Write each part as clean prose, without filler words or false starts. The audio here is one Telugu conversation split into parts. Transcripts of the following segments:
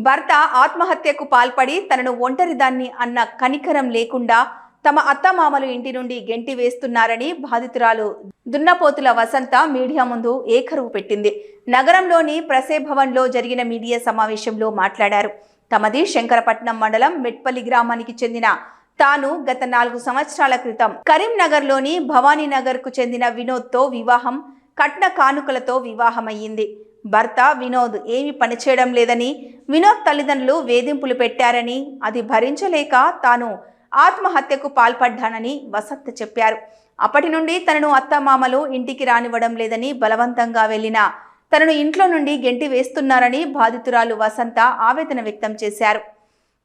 భర్త ఆత్మహత్యకు పాల్పడి తనను ఒంటరిదాన్ని అన్న కనికరం లేకుండా తమ అత్తమామలు ఇంటి నుండి గెంటి వేస్తున్నారని బాధితురాలు దున్నపోతుల వసంత మీడియా ముందు ఏకరువు పెట్టింది. నగరంలోని ప్రసేభవన్లో జరిగిన మీడియా సమావేశంలో మాట్లాడారు. తమది శంకరపట్నం మండలం మెట్పల్లి గ్రామానికి చెందిన తాను గత 4 సంవత్సరాల క్రితం కరీంనగర్లోని భవానీనగర్కు చెందిన వినోద్తో వివాహం, కట్న కానుకలతో వివాహమయ్యింది. భర్త వినోద్ ఏమి పనిచేయడం లేదని, వినోద్ తల్లిదండ్రులు వేధింపులు పెట్టారని, అది భరించలేక తాను ఆత్మహత్యకు పాల్పడ్డానని వసంత చెప్పారు. అప్పటి నుండి తనను అత్తమామలు ఇంటికి రానివ్వడం లేదని, బలవంతంగా వెళ్లిన తనను ఇంట్లో నుండి గెంటి వేస్తున్నారని బాధితురాలు వసంత ఆవేదన వ్యక్తం చేశారు.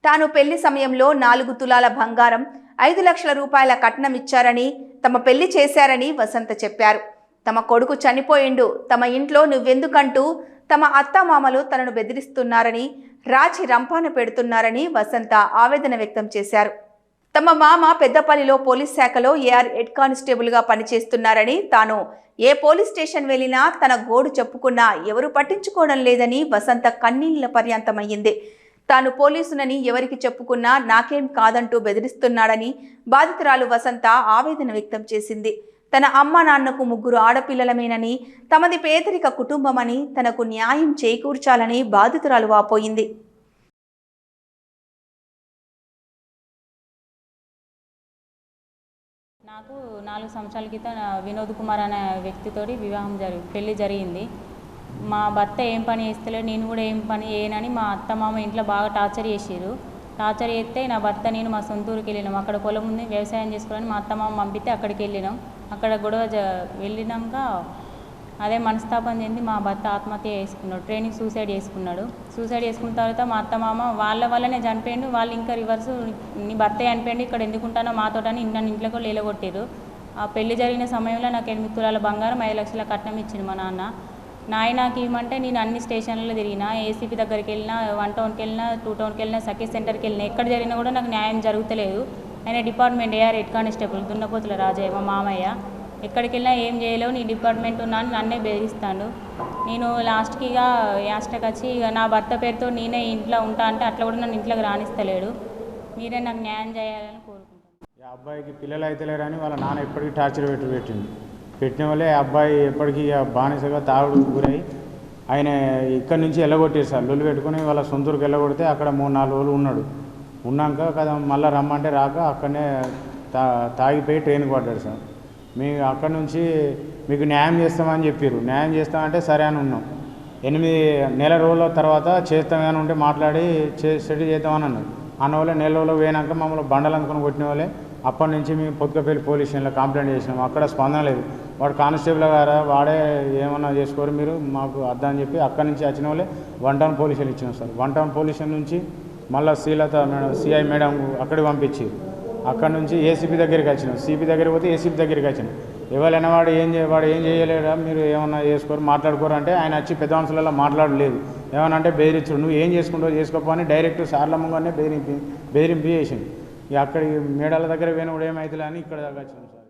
తాను పెళ్లి సమయంలో 4 తులాల బంగారం, 5 లక్షల రూపాయల కట్నం ఇచ్చారని, తమ పెళ్లి చేశారని వసంత చెప్పారు. తమ కొడుకు చనిపోయిండు, తమ ఇంట్లో నువ్వెందుకంటూ తమ అత్తమామలు తనను బెదిరిస్తున్నారని, రాచి రంపాన పెడుతున్నారని వసంత ఆవేదన వ్యక్తం చేశారు. తమ మామ పెద్దపల్లిలో పోలీస్ శాఖలో ఏఆర్ హెడ్ కానిస్టేబుల్గా పనిచేస్తున్నారని, తాను ఏ పోలీస్ స్టేషన్ వెళ్ళినా తన గోడు చెప్పుకున్నా ఎవరు పట్టించుకోవడం లేదని వసంత కన్నీళ్ల పర్యంతమయ్యింది. తాను పోలీసునని ఎవరికి చెప్పుకున్నా నాకేం కాదంటూ బెదిరిస్తున్నాడని బాధితురాలు వసంత ఆవేదన వ్యక్తం చేసింది. తన అమ్మ నాన్నకు 3 ఆడపిల్లలమేనని, తమది పేదరిక కుటుంబమని, తనకు న్యాయం చేకూర్చాలని బాధితురాలు వాపోయింది. నాకు 4 సంవత్సరాల క్రితం వినోద్ కుమార్ అనే వ్యక్తితోటి పెళ్లి జరిగింది. మా భర్త ఏం పని చేస్తలేడు, నేను కూడా ఏం పని చేయనని మా అత్తమామ ఇంట్లో బాగా టార్చర్ చేసారు. టార్చర్ చేస్తే నా భర్త నేను మా సొంత ఊరికి వెళ్ళినాం. అక్కడ పొలం ఉంది, వ్యవసాయం చేసుకోవాలని మా అత్తమామ పంపితే అక్కడికి వెళ్ళినాం. అక్కడ గొడవ వెళ్ళినాక అదే మనస్తాపం చెంది మా భర్త ఆత్మహత్య చేసుకున్నాడు. ట్రైనింగ్ సూసైడ్ చేసుకున్న తర్వాత మా అత్తమామ వాళ్ళ వల్లనే చనిపోయిండు. వాళ్ళు ఇంకా రివర్స్ నీ భర్త చనిపోయిండు, ఇక్కడ ఎందుకుంటానో మాతోటని నన్ను ఇంట్లోకి లేలగొట్టారు. ఆ పెళ్లి జరిగిన సమయంలో నాకు 8 తులాల బంగారం, 5 లక్షల కట్నం ఇచ్చింది మా నాన్న. నాకు ఇవ్వమంటే నేను అన్ని స్టేషన్లలో తిరిగినా, ఏసీపీ దగ్గరికి వెళ్ళినా, 1 టౌన్కి వెళ్ళినా, 2 టౌన్కి వెళ్ళినా, సఖీ సెంటర్కి వెళ్ళినా, ఎక్కడ జరిగినా కూడా నాకు న్యాయం జరుగుతలేదు. ఆయన department AR head constable Dunnapotula Rajaiah మా మామయ్య. ఎక్కడికి వెళ్ళినా ఏం చేయలేవు, నీ డిపార్ట్మెంట్ ఉన్నాను నన్నే బెదిరిస్తాడు. నేను లాస్ట్కి వచ్చి నా భర్త పేరుతో నేనే ఇంట్లో ఉంటా అంటే అట్లా కూడా నన్ను ఇంట్లోకి రాణిస్తలేడు. మీరే నాకు న్యాయం చేయాలని కోరుకుంటున్నాను. ఈ అబ్బాయికి పిల్లలు అయితే లేరని వాళ్ళ నాన్న ఎప్పటికీ టార్చర్ పెట్టిన వాళ్ళే అబ్బాయి ఎప్పటికీ బానిసగా తాగుడుకు గురై ఆయన ఇక్కడి నుంచి వెళ్ళగొట్టారు సార్. లొల్లు పెట్టుకుని వాళ్ళ సొంతూరుకి వెళ్ళగొడితే అక్కడ 3-4 రోజులు ఉన్నాక కదా మళ్ళీ రమ్మంటే రాక అక్కడనే తాగిపోయి ట్రైన్కి పడ్డాడు సార్. మేము అక్కడి నుంచి మీకు న్యాయం చేస్తామని చెప్పారు. న్యాయం చేస్తామంటే సరే అని ఉన్నాం. 8 నెల రోజుల తర్వాత చేస్తామని ఉంటే మాట్లాడి సెటిల్ చేద్దామని అన్నారు. అన్న వాళ్ళే 4 రోజులు పోయినాక మమ్మల్ని బండలు అనుకుని కొట్టిన వాళ్ళే. అప్పటి నుంచి మేము పొద్దుకపల్లి పోలీస్ స్టేషన్లో కంప్లైంట్ చేసినాం. అక్కడ స్పందన లేదు. వాడు కానిస్టేబుల్ గారా వాడే ఏమన్నా చేసుకోరు మీరు మాకు అర్థం అని చెప్పి అక్కడి నుంచి వచ్చిన వాళ్ళే 1 టౌన్ పోలీస్ స్టేషన్ ఇచ్చినాం సార్. 1 టౌన్ పోలీస్ స్టేషన్ నుంచి మళ్ళీ శ్రీలత మేడం సిఐ మేడం అక్కడికి పంపించి అక్కడి నుంచి ఏసీపీ దగ్గరికి వచ్చినాం. సిపి దగ్గరికి పోతే ఏసీపీ దగ్గరికి వచ్చినాం. ఎవరైనా వాడు ఏం చేయలేడా మీరు ఏమన్నా చేసుకోరు మాట్లాడుకోరు అంటే ఆయన వచ్చి పెద్ద మనుషులలో మాట్లాడలేదు. ఏమన్నా అంటే బెదిరించు, నువ్వు ఏం చేసుకుంటావు చేసుకోపని డైరెక్ట్ సార్ల ముంగానే బెదిరింపు చేసింది. అక్కడికి మేడాల దగ్గర పోయినప్పుడు ఏమవుతుంది అని ఇక్కడ దాకా వచ్చినాం సార్.